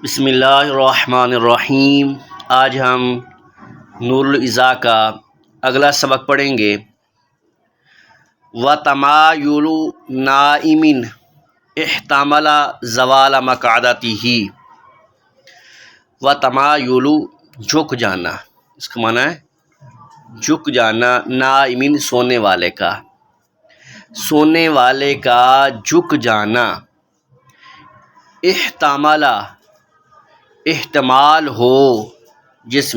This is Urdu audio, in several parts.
بسم اللہ الرحمن الرحیم۔ آج ہم نور العزا کا اگلا سبق پڑھیں گے۔ وَتَمَایُلُ نَائِمٍ احتمل زوال مقعدتہ۔ وَتَمَایُلُ جھک جانا، اس کا معنی ہے جھک جانا، نائمٍ سونے والے کا، سونے والے کا جھک جانا، احتمل احتمال ہو جس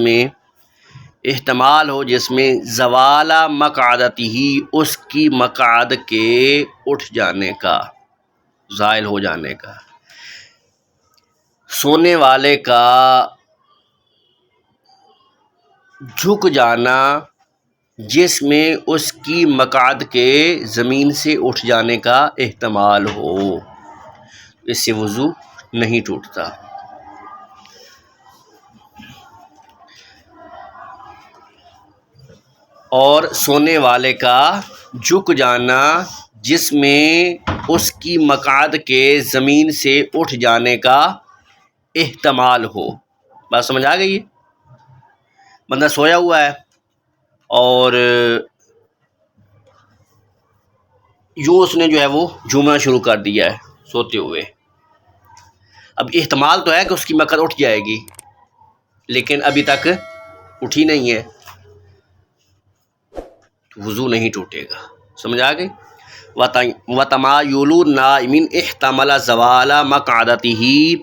میں زوال مقعدتہ اس کی مقعد کے اٹھ جانے کا، زائل ہو جانے کا، سونے والے کا جھک جانا جس میں اس کی مقعد کے زمین سے اٹھ جانے کا احتمال ہو، اس سے وضو نہیں ٹوٹتا۔ اور سونے والے کا جھک جانا جس میں اس کی مقعد کے زمین سے اٹھ جانے کا احتمال ہو۔ بات سمجھ آ گئی ہے؟ بندہ سویا ہوا ہے اور یوں اس نے جو ہے وہ جھومنا شروع کر دیا ہے سوتے ہوئے۔ اب احتمال تو ہے کہ اس کی مقعد اٹھ جائے گی، لیکن ابھی تک اٹھی نہیں ہے، وضو نہیں ٹوٹے گا۔ سمجھ آ گئی؟ وَتَمَایُلُ نَائِمٍ احتمل زوال مقعدتہ،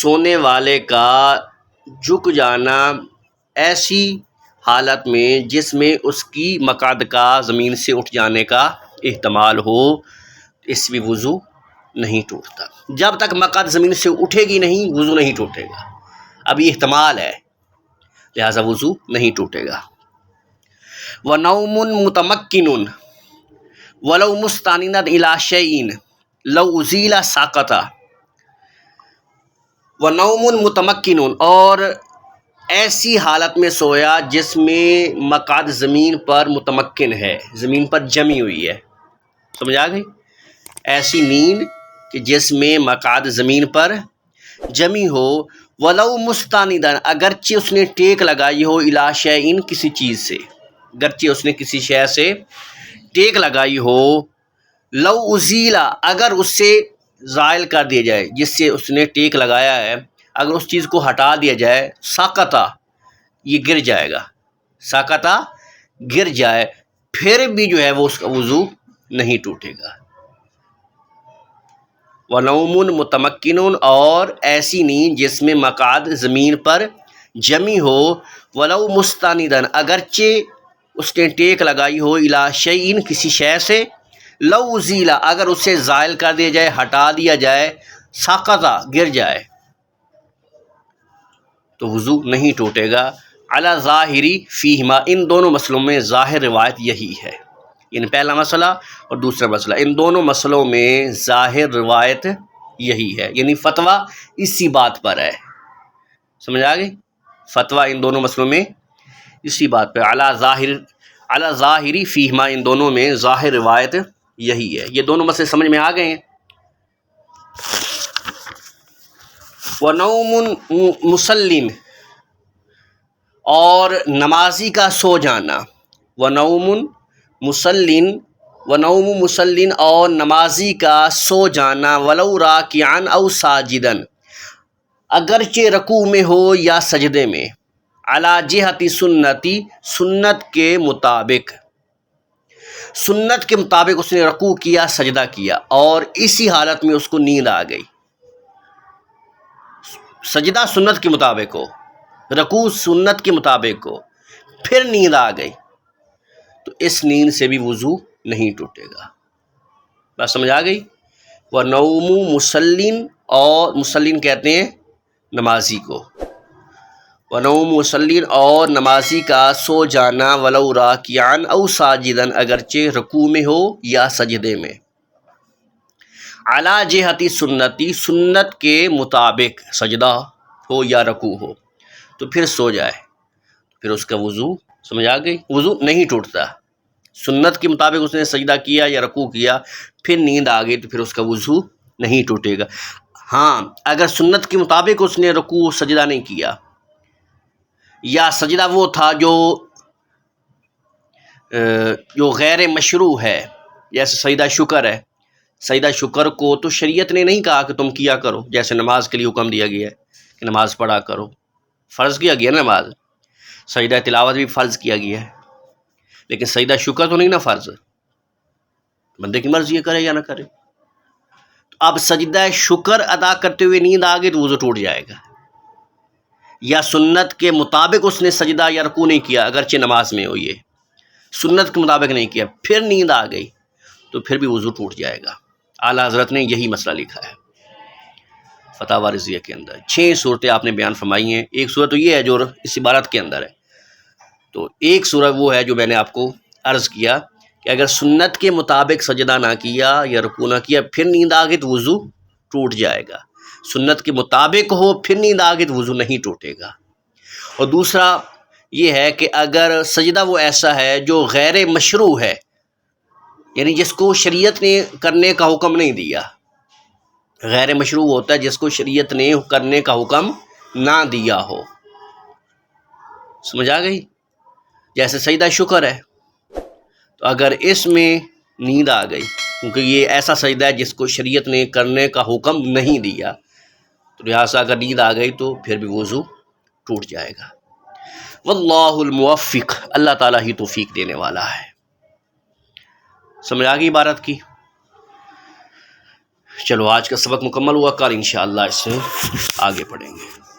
سونے والے کا جھک جانا ایسی حالت میں جس میں اس کی مقعد کا زمین سے اٹھ جانے کا احتمال ہو، اس میں وضو نہیں ٹوٹتا۔ جب تک مقعد زمین سے اٹھے گی نہیں، وضو نہیں ٹوٹے گا۔ اب یہ احتمال ہے، لہذا وضو نہیں ٹوٹے گا۔ وَنَوْمٌ مُتَمَكِّنٌ وَلَوْ مُسْتَنِدًا إِلَىٰ شَيْءٍ لَوْ أُزِيلَ سَقَطَ۔ وَنَوْمٌ مُتَمَكِّنٌ، اور ایسی حالت میں سویا جس میں مقعد زمین پر متمکن ہے، زمین پر جمی ہوئی ہے۔ سمجھ آ گئی؟ ایسی نیند کہ جس میں مقعد زمین پر جمی ہو، وَلَوْ مُسْتَنِدًا، اگرچہ اس نے ٹیک لگائی ہو، إِلَىٰ شَيْءٍ کسی چیز سے، اگرچہ اس نے کسی شے سے ٹیک لگائی ہو، لو ازیلا، اگر اس سے زائل کر دیا جائے، جس سے اس نے ٹیک لگایا ہے، اگر اس چیز کو ہٹا دیا جائے، ساقطہ، یہ گر جائے گا، ساقطہ گر جائے، پھر بھی جو ہے وہ اس کا وضو نہیں ٹوٹے گا۔ وَنَوْمٌ مُتَمَكِّنٌ، اور ایسی نیند جس میں مقعد زمین پر جمی ہو، وَلَوْ مُسْتَنِدًا، اگرچہ اس نے ٹیک لگائی ہو، إِلَىٰ شَيْءٍ کسی شے سے، لو ازیلا، اگر اسے زائل کر دیا جائے، ہٹا دیا جائے، ساقطہ گر جائے، تو وضو نہیں ٹوٹے گا۔ علی ظاہری فیہما، ان دونوں مسئلوں میں ظاہر روایت یہی ہے، یعنی پہلا مسئلہ اور دوسرا مسئلہ، ان دونوں مسئلوں میں ظاہر روایت یہی ہے، یعنی فتویٰ اسی بات پر ہے۔ سمجھ آ گئی؟ فتویٰ ان دونوں مسئلوں میں اسی بات پہ، علی ظاہری فیہما، ان دونوں میں ظاہر روایت یہی ہے۔ یہ دونوں مسئلے سمجھ میں آ گئے ہیں۔ وَنَوْمٌ مُصَلٍّ، اور نمازی کا سو جانا، وَنَوْمٌ مُصَلٍّ، اور نمازی کا سو جانا، وَلَوْ رَاكِعًا أَوْ سَاجِدًا، اگرچہ رکوع میں ہو یا سجدے میں، عَلَىٰ جِہَةِ سُنَّتِ، سنت کے مطابق، سنت کے مطابق اس نے رکوع کیا، سجدہ کیا، اور اسی حالت میں اس کو نیند آ گئی۔ سجدہ سنت کے مطابق ہو، رکوع سنت کے مطابق ہو، پھر نیند آ گئی، تو اس نیند سے بھی وضو نہیں ٹوٹے گا۔ بات سمجھ آ گئی؟ وَنَوْمُ مُصَلٍّ، اور مصلٍ کہتے ہیں نمازی کو، وَنَوْمُ مُصَلٍّ، اور نمازی کا سو جانا، وَلَوْ رَاكِعًا أَوْ سَاجِدًا، اگرچہ رکوع میں ہو یا سجدے میں، عَلَىٰ جِہَةِ سُنَّتِ، سنت کے مطابق، سجدہ ہو یا رکوع ہو، تو پھر سو جائے، پھر اس کا وضو، سمجھ آ گئی؟ وضو نہیں ٹوٹتا۔ سنت کے مطابق اس نے سجدہ کیا یا رکوع کیا، پھر نیند آ گئی، تو پھر اس کا وضو نہیں ٹوٹے گا۔ ہاں اگر سنت کے مطابق اس نے رکوع سجدہ نہیں کیا، یا سجدہ وہ تھا جو غیر مشروع ہے، جیسے سجدہ شکر ہے، سجدہ شکر کو تو شریعت نے نہیں کہا کہ تم کیا کرو، جیسے نماز کے لیے حکم دیا گیا ہے کہ نماز پڑھا کرو، فرض کیا گیا نا نماز، سجدہ تلاوت بھی فرض کیا گیا ہے، لیکن سجدہ شکر تو نہیں نا فرض، بندے کی مرضی ہے کرے یا نہ کرے۔ اب سجدہ شکر ادا کرتے ہوئے نیند آ گئی تو وضو ٹوٹ جائے گا، یا سنت کے مطابق اس نے سجدہ یا رکوع نہیں کیا، اگرچہ نماز میں ہو، یہ سنت کے مطابق نہیں کیا، پھر نیند آ گئی تو پھر بھی وضو ٹوٹ جائے گا۔ اعلیٰ حضرت نے یہی مسئلہ لکھا ہے فتاوی رضیہ کے اندر۔ 6 صورتیں آپ نے بیان فرمائی ہیں، ایک صورت تو یہ ہے جو اس عبارت کے اندر ہے، تو ایک صورت وہ ہے جو میں نے آپ کو عرض کیا کہ اگر سنت کے مطابق سجدہ نہ کیا یا رکوع نہ کیا پھر نیند آ گئی تو وضو ٹوٹ جائے گا، سنت کے مطابق ہو پھر نیند آ گئی تو وضو نہیں ٹوٹے گا۔ اور دوسرا یہ ہے کہ اگر سجدہ وہ ایسا ہے جو غیر مشروع ہے، یعنی جس کو شریعت نے کرنے کا حکم نہیں دیا، غیر مشروع ہوتا ہے جس کو شریعت نے کرنے کا حکم نہ دیا ہو، سمجھ آ گئی؟ جیسے سجدہ شکر ہے، تو اگر اس میں نیند آ گئی، کیونکہ یہ ایسا سجدہ ہے جس کو شریعت نے کرنے کا حکم نہیں دیا، تو لہٰذا اگر نیند آ گئی تو پھر بھی وضو ٹوٹ جائے گا۔ واللہ الموفق، اللہ تعالیٰ ہی توفیق دینے والا ہے۔ سمجھ آ گئی عبارت کی؟ چلو آج کا سبق مکمل ہوا، کل انشاءاللہ اس سے آگے پڑھیں گے۔